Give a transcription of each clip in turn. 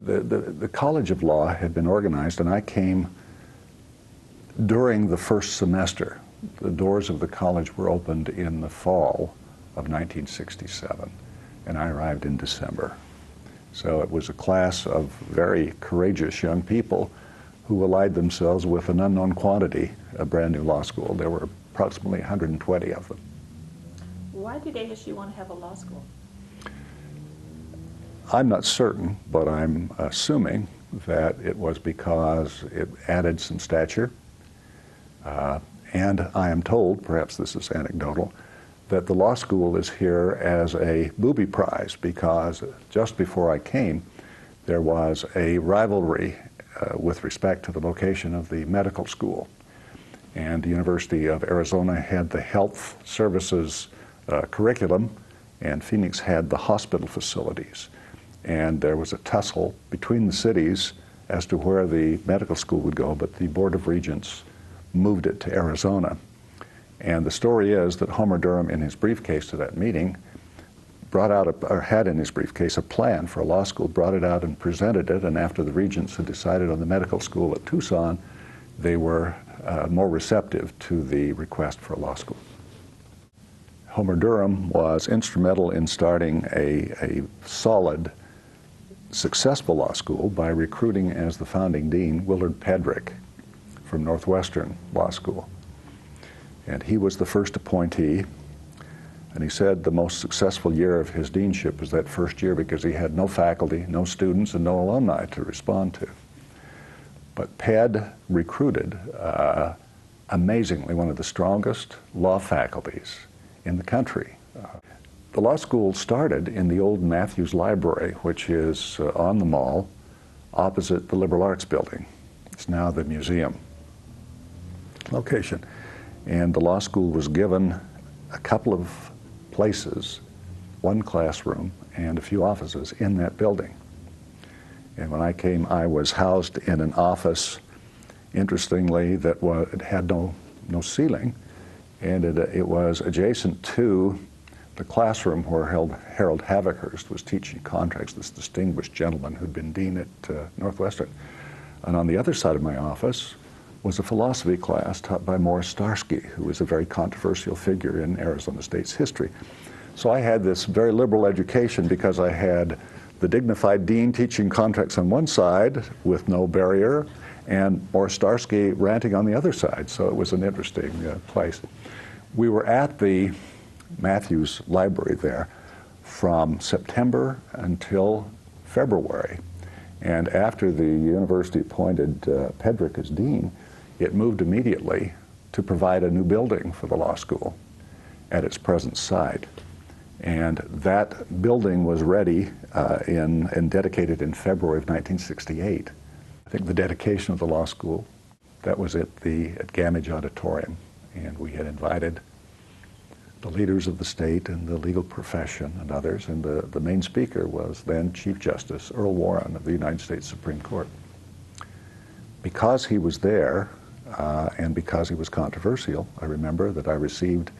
The College of Law had been organized, and I came during the first semester. The doors of the college were opened in the fall of 1967, and I arrived in December. So it was a class of very courageous young people who allied themselves with an unknown quantity, a brand new law school. There were approximately 120 of them. Why did ASU want to have a law school? I'm not certain, but I'm assuming that it was because it added some stature. And I am told, perhaps this is anecdotal, that the law school is here as a booby prize, because just before I came, there was a rivalry with respect to the location of the medical school. And the University of Arizona had the health services curriculum, and Phoenix had the hospital facilities. And there was a tussle between the cities as to where the medical school would go, but the Board of Regents moved it to Arizona. And the story is that Homer Durham, in his briefcase to that meeting, brought out, or had in his briefcase, a plan for a law school, brought it out and presented it, and after the Regents had decided on the medical school at Tucson, they were more receptive to the request for a law school. Homer Durham was instrumental in starting a solid, successful law school by recruiting as the founding dean Willard Pedrick from Northwestern Law School. And he was the first appointee, and he said the most successful year of his deanship was that first year because he had no faculty, no students, and no alumni to respond to. But Ped recruited, amazingly, one of the strongest law faculties in the country. The law school started in the old Matthews Library, which is on the mall, opposite the Liberal Arts Building. It's now the museum location. And the law school was given a couple of places, one classroom and a few offices in that building. And when I came, I was housed in an office, interestingly, that it had no ceiling, and it was adjacent to the classroom where Harold Havikhurst was teaching contracts, this distinguished gentleman who'd been dean at Northwestern. And on the other side of my office was a philosophy class taught by Morris Starsky, who was a very controversial figure in Arizona State's history. So I had this very liberal education because I had the dignified dean teaching contracts on one side with no barrier, and Morris Starsky ranting on the other side. So it was an interesting place. We were at the Matthews Library there from September until February. And after the university appointed Pedrick as dean, it moved immediately to provide a new building for the law school at its present site. And that building was ready and dedicated in February of 1968. I think the dedication of the law school, that was at Gamage Auditorium. And we had invited the leaders of the state and the legal profession and others, and the main speaker was then Chief Justice Earl Warren of the United States Supreme Court. Because he was there, and because he was controversial, I remember that I received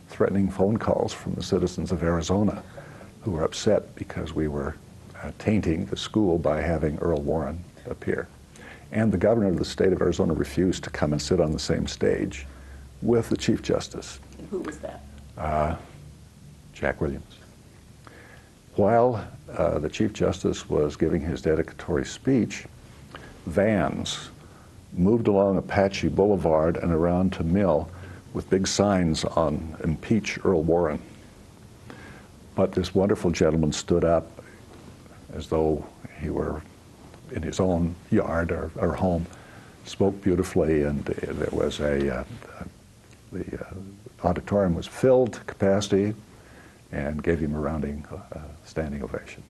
threatening phone calls from the citizens of Arizona who were upset because we were tainting the school by having Earl Warren appear. And the governor of the state of Arizona refused to come and sit on the same stage with the Chief Justice. And who was that? Jack Williams. While the Chief Justice was giving his dedicatory speech, vans moved along Apache Boulevard and around to Mill with big signs on "Impeach Earl Warren." But this wonderful gentleman stood up as though he were in his own yard or home, spoke beautifully, and there was the auditorium was filled to capacity, and gave him a standing ovation.